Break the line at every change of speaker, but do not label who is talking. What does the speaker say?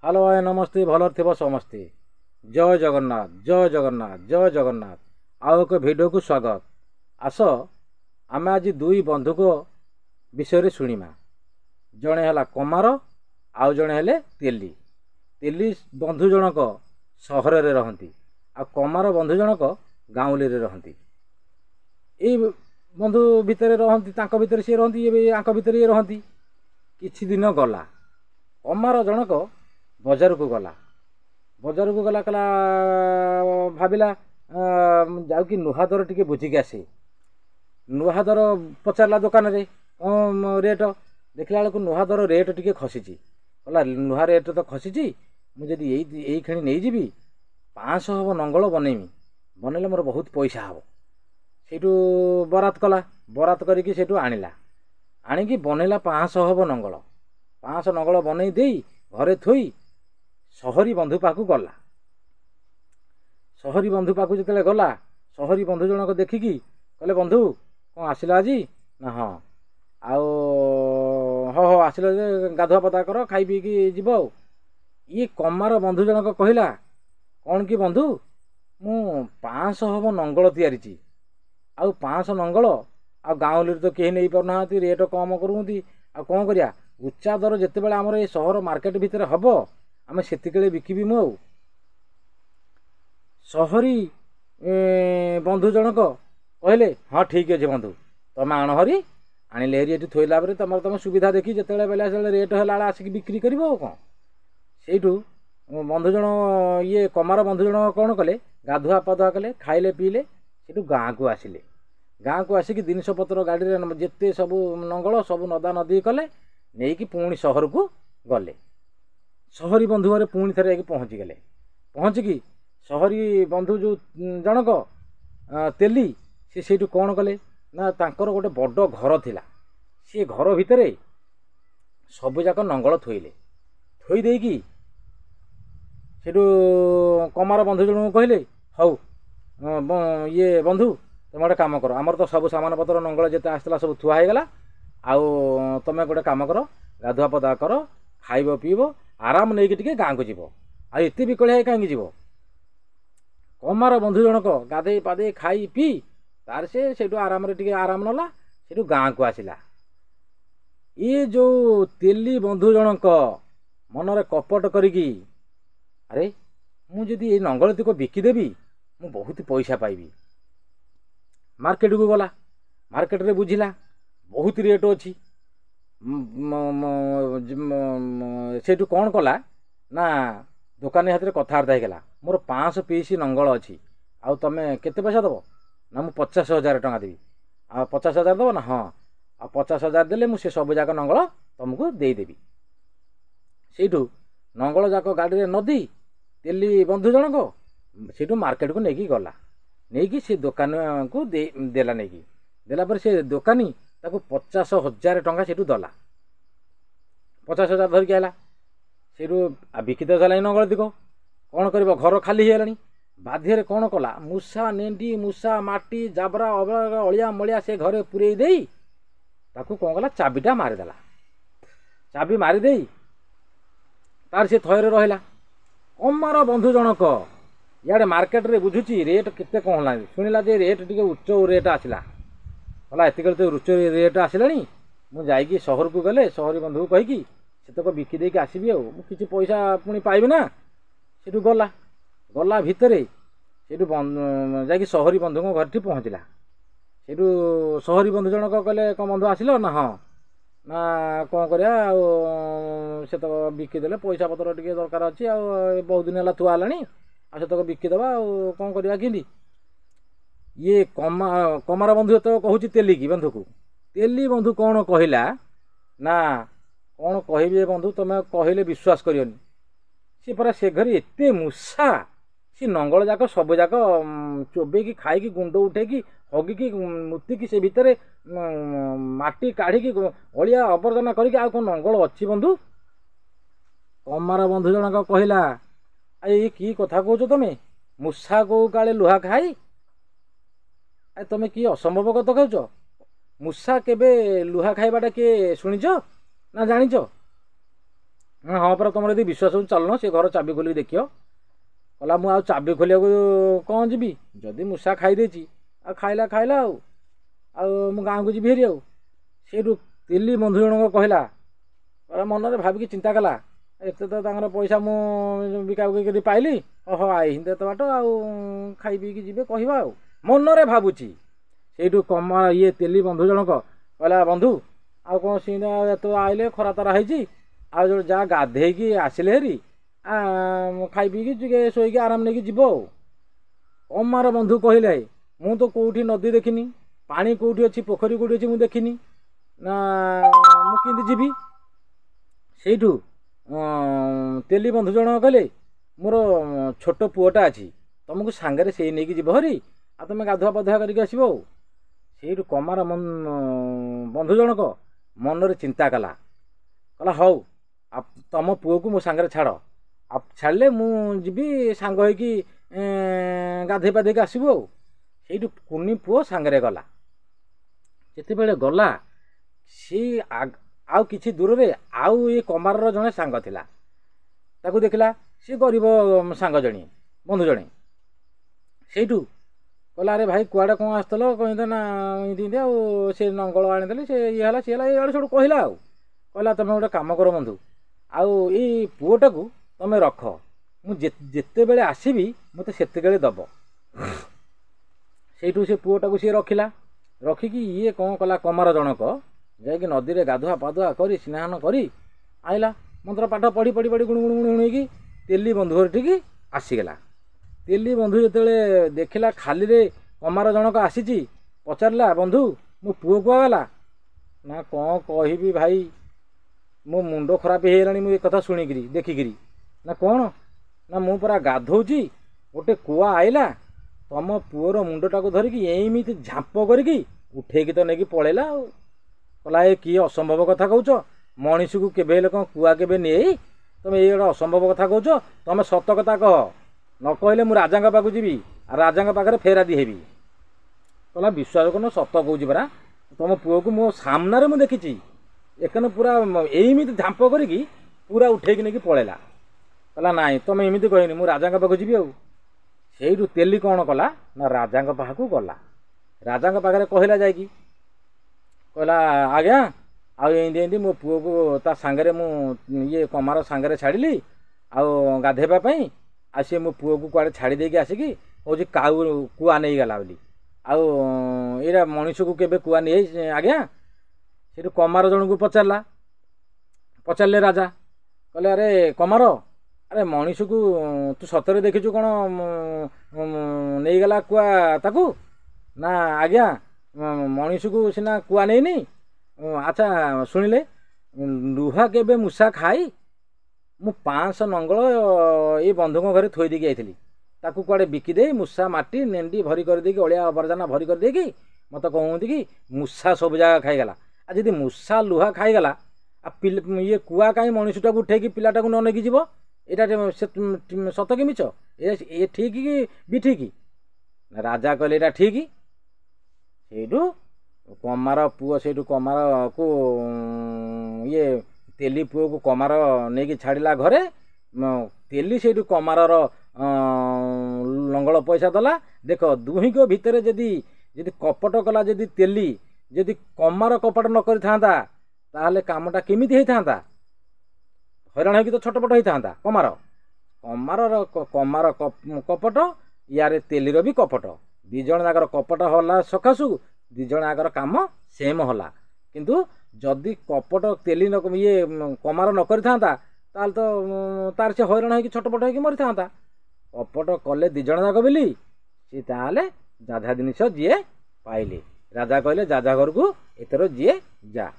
Hello आए नमस्ते भलर थे समस्ते। जय जगन्नाथ जय जगन्नाथ जय जगन्नाथ। आउ एक भिडियो को स्वागत। आस आम आज दुई बंधु को विषय शुणिमा। जड़े है कमार आउ जड़े हेले तेली। तेली बंधु जनक सहर रे रहंती आ कमार बंधु जनक गाँवली रे रहंती। ए बंधु भितर रहंती तांक भितर सी रहंती ये आंक भितर ये रहंती। किछि दिन गला कमार जनक बजार को गला। बजार को गला कला भाविला जाऊ कि नुहा दर टिके बुझिकी आसे। नुहा दर पचारला दुकान रे रेट देखला बेलू नुहा दर रेट टिके खसीची। कहला नुहा रेट तो खसीची मुझे यही खेणी नहीं जीवी 500 हम नंगल बनईमी बनइले मोर बहुत पैसा हम। सेठू बरात कला बरात करिकी सेठू आनिला आनिकी बनइला 500 हम नंगल 500 नंगल बनई देई घरे थोई सहरी बंधु पाखु गला। सहरी बंधु पाखु जिते गला सहरी बंधु जनक देखिकी कहले बंधु कौन आसिला आज ना हाँ आओ हो आसिल गाधुआ पदा कर खाई पीकी जीव। ये कमार बंधु जनक कहला कौन कि बंधु मु 500 हम नंगल तैयारी आउ 500 नंगल आ गाँवली तो कहीं नहीं पारना रेट कम करूँगी आ कौन करिया उच्चा दर जिते बड़े आमर ये सहर मार्केट भितर हम आम से बिकिबी मु। सहरी बंधु जनक कहले हाँ ठीक अच्छे बंधु तुम आण हरी आनिले हरी ये थोला तुम तुम सुविधा देखी जिते बेले से रेट है आसिक बिक्री कर कौन से बंधु जन ये कमार बंधु जन कौन कले गाधुआ पाधुआ कले खाइले पीले से गाँ को आसिले। गाँ को आसिक जिनस पत्र गाड़ी जिते सब नंगल सब नदा नदी कले नहीं कि पुणी सहर को गले। सहरी बंधु घरे पुणी थे पहुँची गले। पहुँचिकी सहरी बंधु जो जनक तेली से कौन कले ना तांकर गोटे बड़ घर थिला। सी घर भितर सबुजाक नंगल थोइले थोई देकी सेठू कमार बंधु जन कहले हौ ये बंधु तुम गोटे कम कर आमर तो सब सामान पत्र नंगल जिते आसला सब थुआ हो गला आउ तुम गोटे कम कर गाधुआ पदा कर खाइब पीब आराम नहीं कि गाँ को जीव आते विकलिया कहीं जीव। कमार बंधु जनक गाधे पाधे खाई पी तार से आराम आराम नला से गाँ को आसला। ये जो तेली बंधु जनक मनरे कपट करिकी अरे मुझे ये नंगलती को बिकिदेवी मु बहुत पैसा पाइबी। मार्केट को गला मार्केट रे बुझिला बहुत रेट अच्छी से कौन कला ना दुकानी हाथ में कथबार्ता होगा मोर 500 पीस नंगल अच्छी आउ तुम केते पैसा दब ना मु 50,000 टଙ୍କା देवी आ 50,000 दब ना हाँ आ 50,000 देले मुझे सब जाक नंगल तुमको देदेवी। सेठू नंगल जाक गाड़ी में नदी तेली बंधु जनक से मार्केट को लेकिन गला नहीं कि से दुकान को देला नहीं कि देला पर से दुकानी ताको 50,000 टଙ୍କା से दला 50,000 धरिकी आला से बिकित सारा नंगल दिख कौन कर घर खाली हो बाध्य कौन कला मूषा नेंडी मूषा माटी जाबरा अबरा अलिया मलिया से घरे पूरे दे ताकू कौन कला चाबीटा मारिदेला। चाबी मारिदे तार से थयर रहा। कमार बंधु जनक इे मार्केट रे बुझुची रेट केते कौन है शुणिला जे रेट टी उच्च रेट आसला कहला एतिक तो उच्च रेट आसला मुझे सहर को गले सहरी बंधु को कहीकि सेतक बिकी देकी आसबि आ कि पैसा पुणी पाइबे ना से गला गला भितर से जा सहरी बंधु घर पहुँचला। से सहरी बंधु जनक कहले कौन बंधु आसिल ना हाँ ना कौन करिया से तो बिकिदेले पैसा पतर टे दरकार अच्छी आ बहुत दिन है थुआ है आ से बिकिदबा कौन करवा कि ये कमार बंधु तो कहूँ तेली की बंधु को तेली बंधु कौन कहला ना कौन कह बंधु तुम कहले विश्वास करियनी सी परा से घर एत मूषा सी नंगल जाक सब जाक चोबेकी खाई गुंड उठेकी हगिकी मुतिकी से भितर माटी काढ़ी अलिया आवर्जना करके आ कौन नंगल अच्छी बंधु। कमार बंधु जनक कहला ये कि कथा कौच तुम मूषा को काले लुहा खाई तुम कि असंभव कथा कौच मूषा केबे लुहा खाइबाटा किए शुणिच ना जानिच हाँ परा तुम यदि विश्वास हो चलुन से घर चाबी खोलिक देखियो कहला मु चाबी खोलिया कौन जी जदि मूषा खाईदे खाइला खाइला मु गाँव को जी हेरी आठू तेली बंधु जनक कहला मनरे भाविकी चिंता कला एत तो पैसा मु बिका बिकी पाइली ओहो आई तो बाट खाई पीकी जी कहवा मनरे भावुची से कमा ये तेली बंधु जनक कहला बंधु आउ कौन सीना तो आइले खरा तारा है जो जहाँ गाधे आसिले हेरी खाई पीकी शोक आराम नहीं जीव कमार बंधु कहले मु तो कौटी नदी देखनी पानी कौटी अच्छी पोखरी कौटी अच्छी मुझे देखनी ना मुझे जीवी सेठू तेली बंधु जन कहले मोर छोट पुओटा अच्छी तुमको सांगे से नहीं जीव हरी आ तुम गाधुआ पाधुआ करके आसो से कमार बंधु जनक मनरे चिंता कला कहला हौ तुम पुओ को मो सांगे छाड़ आप छाड़े मुझी सांग हो गाधे पाधे आसबू से कुनी पुओ सांगे गला जिते गला सी आउ किछि दूर रे आउ ये कमार जड़े सांग थिला ताकू देखला सी गरीब सांग जणी बंधु जणे सेठू कहला अरे भाई कुआड़े कौन आसतल कहते ना इमती से नंगल आनीदेली से ये सी है सब कहला कहला तुम गोटे कम कर बंधु आउ ये पुओटा को तुम रख मुझे बेले आसबि मत से दब सेठू से पुओटा को सी रखिला रखिकी ये कौन कला कमार जनक जाकि नदी में गाधुआ पाधुआ कर स्नान कर आइला मंत्र पाठ पढ़ी पढ़ी पढ़ी गुण गुण गुण गुणी तेली बंधु घर ठीक आसीगला तेली बंधु जो देखला खाली रे कमार जनक आसी पचारा बंधु मो पुओ कुआगला ना कौन कहि भाई मो मुंड खराब हो गलानी मुझे कथा शुणिकी देखिकी ना कौन ना मु परा गाधौची गोटे कुआ आइला तुम पुओर मुंडटा को धरिकी एमती झांप करके उठेकी तो नहीं पलैला कहला ये किए असंभव कथा कौच मनीष को केवे कौन कुआ के नहीं तुम ये गोटे असंभव कथा कौच तुम सत कथा कह न कहले मु राजा पाक जी राजा पाखे फेरादी हेबी कहला विश्वास कर सत कौच परा तुम पुओ को मो सामने मुझे देखी एकन पूरा एमती झांप करके पूरा उठेकी नहीं पलैला कहला नाई तुम एमती कहनी मु राजा पाक जी से तेली कौन कला ना राजा पाखक गला राजा पाखे कहला जा कहला आज्ञा आमती मो पुओ को ता सांगे मु ये कमार सांगे छाड़ी आउ गाधेवाई आ सी मो पुओ को कुआड़े छाड़ी देकी आसिकी हूँ काऊ कुआ नहीं गला बोली आउ ये मनीष को केवे कुआ नहीं आज्ञा से कमार जन को पचारे राजा कहले अरे कमार अरे मनीष को तू सतरे देखीचु कौन नहीं गला कुआ ताकू ना आज्ञा मनीष को सीना कुआ नहीं अच्छा शुणिले लुहा केबे मूषा खाई मु 500 नंगल ये बंधु घर थोई देकी आइली ताकू कुआड़े बिकिदे मूषा माटी नेंडी भरी कर देकी अलिया आवर्जना भरी कर देकी मत कहती कि मूषा सब जगह खाईगला आ जदि मूषा लुहा खाईगला ये कुआ कहीं मनीषटा को उठेकी पिलाटा को न नेकी जीव यहाँ सत कि मिछ ये ठीक कि भी ठीक राजा कहले यहाँ ठीक से कमार पुओ से कमार को ये तेली पुओ को कमार नहीं छाड़ला घरे तेली से कमार लंगल पैसा दला देख दुही को भितर जदि कपट कला जदि तेली जदि कमार कपट न करता ताहले कामटा केमिति होइथांता हैरान होगी तो छटपट होता कमार कमार कमार कपट यारे तेलीर भी कपट दिज जाकर कपट होला सकाशु दिज जाकर काम सेम होला किंतु जदि कपट तेली न ये कमार न करता तो तार से हैरान होगी छटपट होगी मरी था कपट कले दिज जाक बोली सी ताले जाझा जिनिस जी पाइले राजा कहले जाझा घर को एथर जी जा।